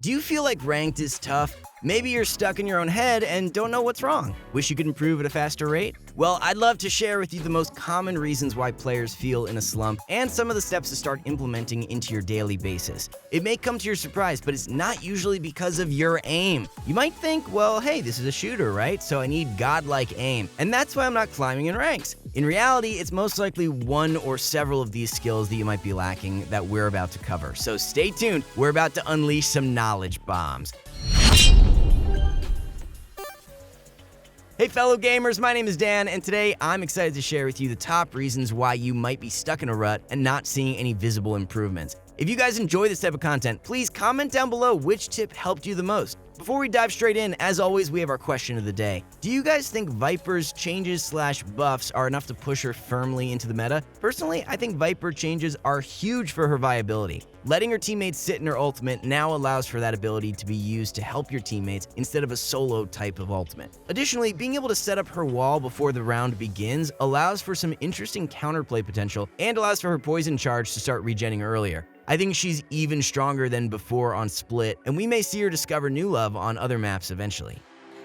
Do you feel like ranked is tough? Maybe you're stuck in your own head and don't know what's wrong. Wish you could improve at a faster rate? Well, I'd love to share with you the most common reasons why players feel in a slump and some of the steps to start implementing into your daily basis. It may come to your surprise, but it's not usually because of your aim. You might think, well, hey, this is a shooter, right? So I need godlike aim. And that's why I'm not climbing in ranks. In reality, it's most likely one or several of these skills that you might be lacking that we're about to cover. So stay tuned. We're about to unleash some knowledge bombs. Hey fellow gamers, my name is Dan, and today I'm excited to share with you the top reasons why you might be stuck in a rut and not seeing any visible improvements. If you guys enjoy this type of content, please comment down below which tip helped you the most. Before we dive straight in, as always, we have our question of the day. Do you guys think Viper's changes/buffs are enough to push her firmly into the meta? Personally, I think Viper changes are huge for her viability. Letting her teammates sit in her ultimate now allows for that ability to be used to help your teammates instead of a solo type of ultimate. Additionally, being able to set up her wall before the round begins allows for some interesting counterplay potential and allows for her poison charge to start regenning earlier. I think she's even stronger than before on Split, and we may see her discover new love on other maps eventually.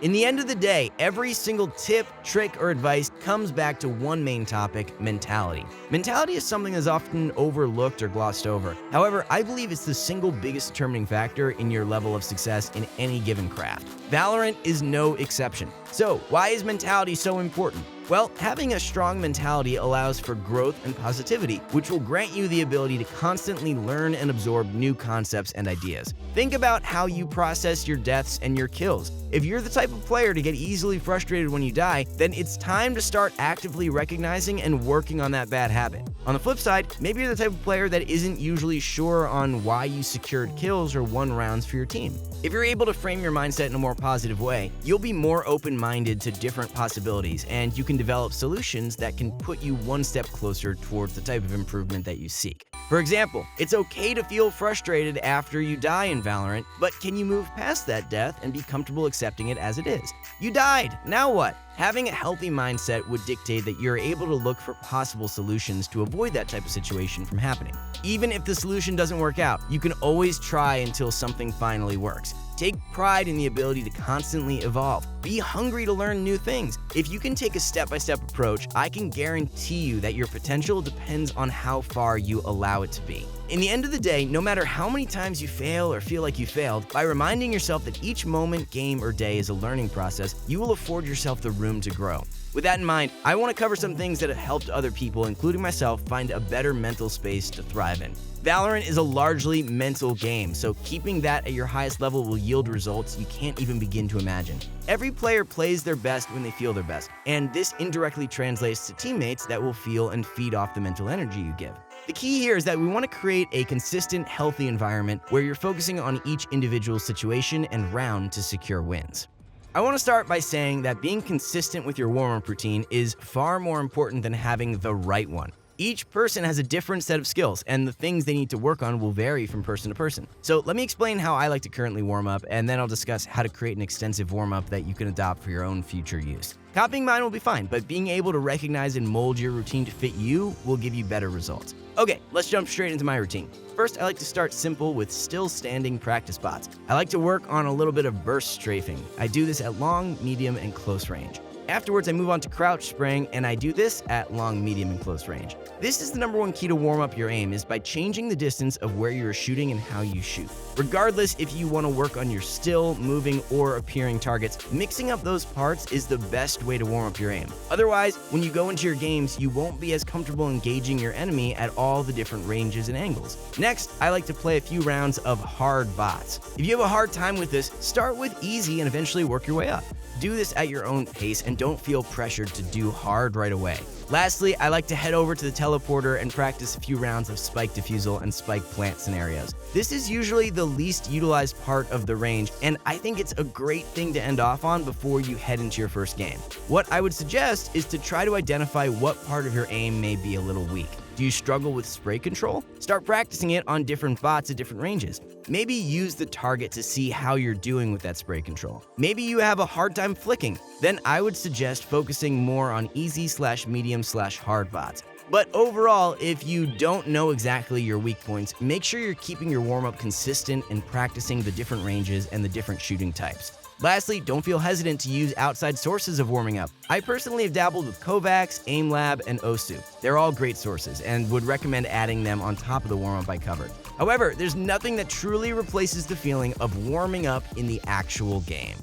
In the end of the day, every single tip, trick, or advice comes back to one main topic: mentality. Mentality is something that's often overlooked or glossed over. However, I believe it's the single biggest determining factor in your level of success in any given craft. Valorant is no exception. So, why is mentality so important? Well, having a strong mentality allows for growth and positivity, which will grant you the ability to constantly learn and absorb new concepts and ideas. Think about how you process your deaths and your kills. If you're the type of player to get easily frustrated when you die, then it's time to start actively recognizing and working on that bad habit. On the flip side, maybe you're the type of player that isn't usually sure on why you secured kills or won rounds for your team. If you're able to frame your mindset in a more positive way, you'll be more open-minded to different possibilities, and you can develop solutions that can put you one step closer towards the type of improvement that you seek. For example, it's okay to feel frustrated after you die in Valorant, but can you move past that death and be comfortable accepting it as it is? You died, now what? Having a healthy mindset would dictate that you're able to look for possible solutions to avoid that type of situation from happening. Even if the solution doesn't work out, you can always try until something finally works. Take pride in the ability to constantly evolve. Be hungry to learn new things. If you can take a step-by-step approach, I can guarantee you that your potential depends on how far you allow it to be. In the end of the day, no matter how many times you fail or feel like you failed, by reminding yourself that each moment, game, or day is a learning process, you will afford yourself the room to grow. With that in mind, I want to cover some things that have helped other people, including myself, find a better mental space to thrive in. Valorant is a largely mental game, so keeping that at your highest level will yield results you can't even begin to imagine. Every player plays their best when they feel their best, and this indirectly translates to teammates that will feel and feed off the mental energy you give. The key here is that we want to create a consistent, healthy environment where you're focusing on each individual situation and round to secure wins. I want to start by saying that being consistent with your warm-up routine is far more important than having the right one. Each person has a different set of skills, and the things they need to work on will vary from person to person. So let me explain how I like to currently warm up, and then I'll discuss how to create an extensive warm-up that you can adopt for your own future use. Copying mine will be fine, but being able to recognize and mold your routine to fit you will give you better results. Okay, let's jump straight into my routine. First, I like to start simple with still standing practice spots. I like to work on a little bit of burst strafing. I do this at long, medium, and close range. Afterwards, I move on to crouch spraying, and I do this at long, medium, and close range. This is the number one key to warm up your aim, is by changing the distance of where you're shooting and how you shoot. Regardless if you want to work on your still, moving, or appearing targets, mixing up those parts is the best way to warm up your aim. Otherwise, when you go into your games, you won't be as comfortable engaging your enemy at all the different ranges and angles. Next, I like to play a few rounds of hard bots. If you have a hard time with this, start with easy and eventually work your way up. Do this at your own pace and don't feel pressured to do hard right away. Lastly, I like to head over to the teleporter and practice a few rounds of spike defusal and spike plant scenarios. This is usually the least utilized part of the range, and I think it's a great thing to end off on before you head into your first game. What I would suggest is to try to identify what part of your aim may be a little weak. Do you struggle with spray control? Start practicing it on different bots at different ranges. Maybe use the target to see how you're doing with that spray control. Maybe you have a hard time flicking. Then I would suggest focusing more on easy/medium/hard bots. But overall, if you don't know exactly your weak points, make sure you're keeping your warm-up consistent and practicing the different ranges and the different shooting types. Lastly, don't feel hesitant to use outside sources of warming up. I personally have dabbled with Kovacs, AimLab, and Osu. They're all great sources and would recommend adding them on top of the warm-up I covered. However, there's nothing that truly replaces the feeling of warming up in the actual game.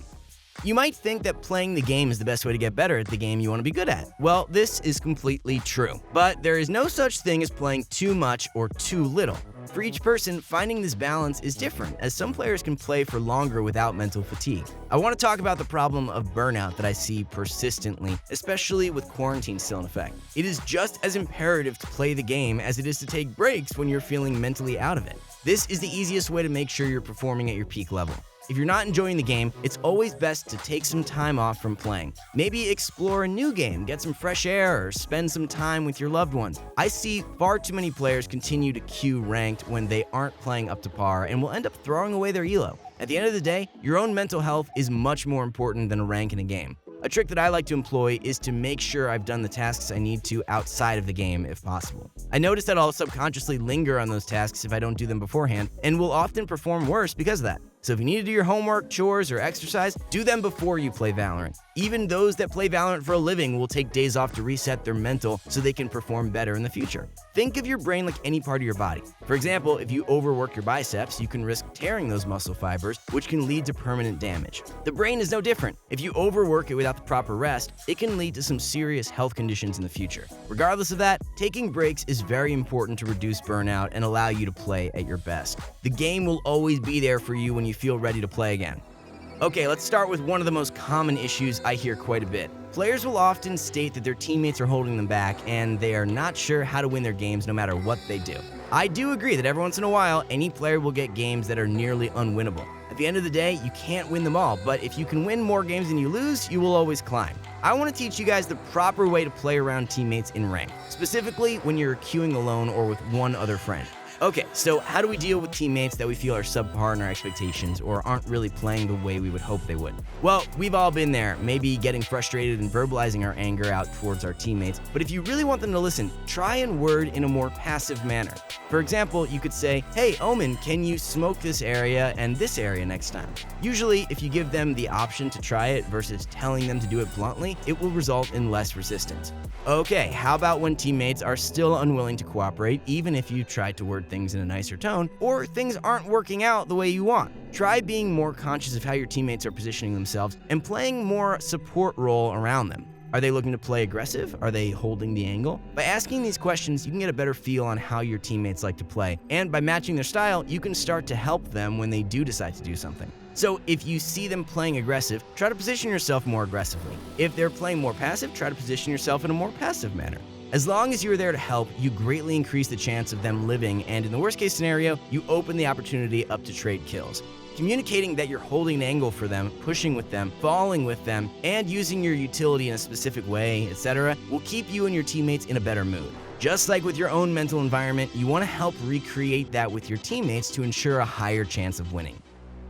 You might think that playing the game is the best way to get better at the game you want to be good at. Well, this is completely true. But there is no such thing as playing too much or too little. For each person, finding this balance is different, as some players can play for longer without mental fatigue. I want to talk about the problem of burnout that I see persistently, especially with quarantine still in effect. It is just as imperative to play the game as it is to take breaks when you're feeling mentally out of it. This is the easiest way to make sure you're performing at your peak level. If you're not enjoying the game, it's always best to take some time off from playing. Maybe explore a new game, get some fresh air, or spend some time with your loved ones. I see far too many players continue to queue ranked when they aren't playing up to par and will end up throwing away their elo. At the end of the day, your own mental health is much more important than a rank in a game. A trick that I like to employ is to make sure I've done the tasks I need to outside of the game if possible. I notice that I'll subconsciously linger on those tasks if I don't do them beforehand, and will often perform worse because of that. So if you need to do your homework, chores, or exercise, do them before you play Valorant. Even those that play Valorant for a living will take days off to reset their mental so they can perform better in the future. Think of your brain like any part of your body. For example, if you overwork your biceps, you can risk tearing those muscle fibers, which can lead to permanent damage. The brain is no different. If you overwork it without the proper rest, it can lead to some serious health conditions in the future. Regardless of that, taking breaks is very important to reduce burnout and allow you to play at your best. The game will always be there for you when you feel ready to play again. Okay, let's start with one of the most common issues I hear quite a bit. Players will often state that their teammates are holding them back and they are not sure how to win their games no matter what they do. I do agree that every once in a while, any player will get games that are nearly unwinnable. At the end of the day, you can't win them all, but if you can win more games than you lose, you will always climb. I want to teach you guys the proper way to play around teammates in rank, specifically when you're queuing alone or with one other friend. Okay, so how do we deal with teammates that we feel are subpar in our expectations or aren't really playing the way we would hope they would? Well, we've all been there, maybe getting frustrated and verbalizing our anger out towards our teammates, but if you really want them to listen, try and word in a more passive manner. For example, you could say, "Hey, Omen, can you smoke this area and this area next time?" Usually, if you give them the option to try it versus telling them to do it bluntly, it will result in less resistance. Okay, how about when teammates are still unwilling to cooperate, even if you try to word things in a nicer tone, or things aren't working out the way you want? Try being more conscious of how your teammates are positioning themselves and playing more support role around them. Are they looking to play aggressive? Are they holding the angle? By asking these questions, you can get a better feel on how your teammates like to play, and by matching their style, you can start to help them when they do decide to do something. So if you see them playing aggressive, try to position yourself more aggressively. If they're playing more passive, try to position yourself in a more passive manner. As long as you're there to help, you greatly increase the chance of them living, and in the worst case scenario, you open the opportunity up to trade kills. Communicating that you're holding an angle for them, pushing with them, falling with them, and using your utility in a specific way, etc., will keep you and your teammates in a better mood. Just like with your own mental environment, you want to help recreate that with your teammates to ensure a higher chance of winning.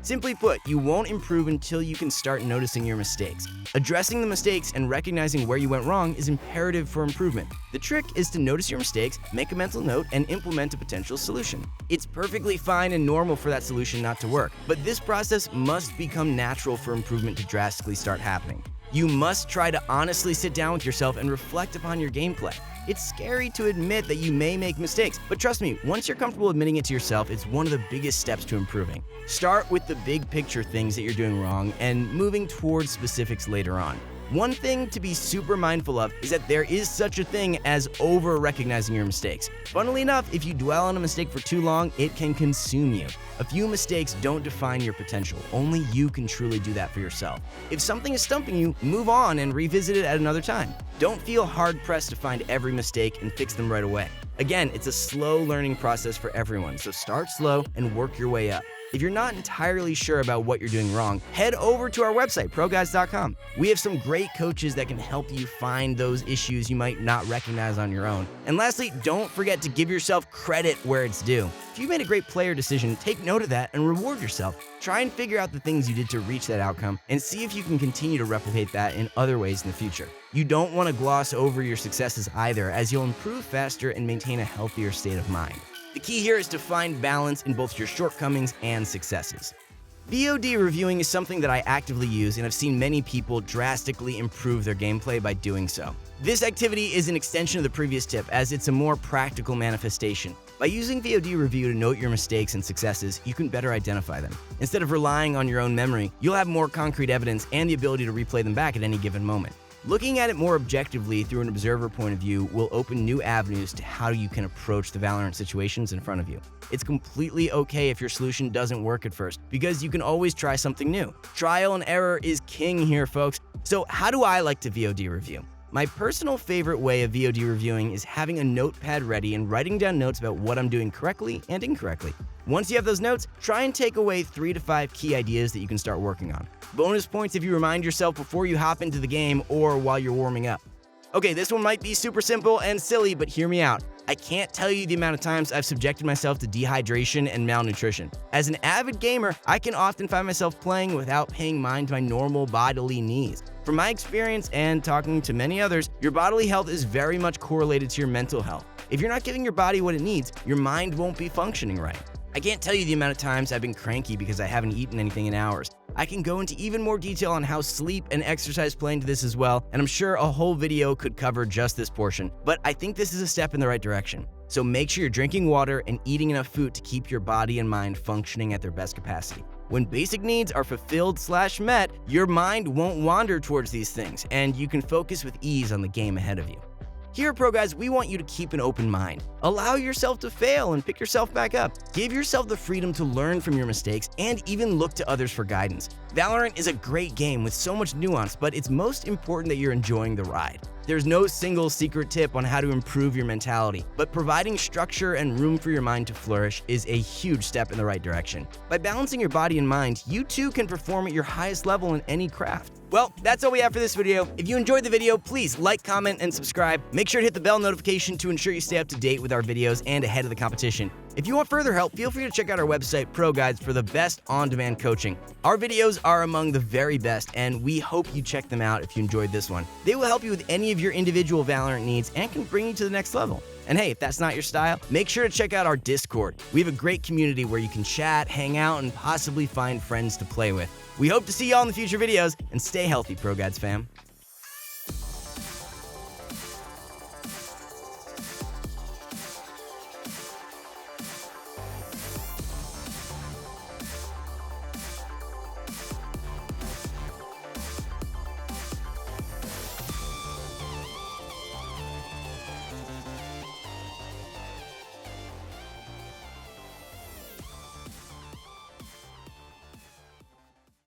Simply put, you won't improve until you can start noticing your mistakes. Addressing the mistakes and recognizing where you went wrong is imperative for improvement. The trick is to notice your mistakes, make a mental note, and implement a potential solution. It's perfectly fine and normal for that solution not to work, but this process must become natural for improvement to drastically start happening. You must try to honestly sit down with yourself and reflect upon your gameplay. It's scary to admit that you may make mistakes, but trust me, once you're comfortable admitting it to yourself, it's one of the biggest steps to improving. Start with the big picture things that you're doing wrong and moving towards specifics later on. One thing to be super mindful of is that there is such a thing as over-recognizing your mistakes. Funnily enough, if you dwell on a mistake for too long, it can consume you. A few mistakes don't define your potential. Only you can truly do that for yourself. If something is stumping you, move on and revisit it at another time. Don't feel hard-pressed to find every mistake and fix them right away. Again, it's a slow learning process for everyone, so start slow and work your way up. If you're not entirely sure about what you're doing wrong, head over to our website, ProGuides.com. We have some great coaches that can help you find those issues you might not recognize on your own. And lastly, don't forget to give yourself credit where it's due. If you made a great player decision, take note of that and reward yourself. Try and figure out the things you did to reach that outcome and see if you can continue to replicate that in other ways in the future. You don't want to gloss over your successes either, as you'll improve faster and maintain a healthier state of mind. The key here is to find balance in both your shortcomings and successes. VOD reviewing is something that I actively use, and I've seen many people drastically improve their gameplay by doing so. This activity is an extension of the previous tip, as it's a more practical manifestation. By using VOD review to note your mistakes and successes, you can better identify them. Instead of relying on your own memory, you'll have more concrete evidence and the ability to replay them back at any given moment. Looking at it more objectively through an observer point of view will open new avenues to how you can approach the Valorant situations in front of you. It's completely okay if your solution doesn't work at first, because you can always try something new. Trial and error is king here, folks. So how do I like to VOD review? My personal favorite way of VOD reviewing is having a notepad ready and writing down notes about what I'm doing correctly and incorrectly. Once you have those notes, try and take away 3 to 5 key ideas that you can start working on. Bonus points if you remind yourself before you hop into the game or while you're warming up. Okay, this one might be super simple and silly, but hear me out. I can't tell you the amount of times I've subjected myself to dehydration and malnutrition. As an avid gamer, I can often find myself playing without paying mind to my normal bodily needs. From my experience and talking to many others, your bodily health is very much correlated to your mental health. If you're not giving your body what it needs, your mind won't be functioning right. I can't tell you the amount of times I've been cranky because I haven't eaten anything in hours. I can go into even more detail on how sleep and exercise play into this as well, and I'm sure a whole video could cover just this portion, but I think this is a step in the right direction. So make sure you're drinking water and eating enough food to keep your body and mind functioning at their best capacity. When basic needs are fulfilled/met, your mind won't wander towards these things, and you can focus with ease on the game ahead of you. Here at ProGuides, we want you to keep an open mind. Allow yourself to fail and pick yourself back up. Give yourself the freedom to learn from your mistakes and even look to others for guidance. Valorant is a great game with so much nuance, but it's most important that you're enjoying the ride. There's no single secret tip on how to improve your mentality, but providing structure and room for your mind to flourish is a huge step in the right direction. By balancing your body and mind, you too can perform at your highest level in any craft. Well, that's all we have for this video. If you enjoyed the video, please like, comment, and subscribe. Make sure to hit the bell notification to ensure you stay up to date with our videos and ahead of the competition. If you want further help, feel free to check out our website, ProGuides, for the best on-demand coaching. Our videos are among the very best, and we hope you check them out if you enjoyed this one. They will help you with any of your individual Valorant needs and can bring you to the next level. And hey, if that's not your style, make sure to check out our Discord. We have a great community where you can chat, hang out, and possibly find friends to play with. We hope to see y'all in the future videos, and stay healthy, ProGuides fam.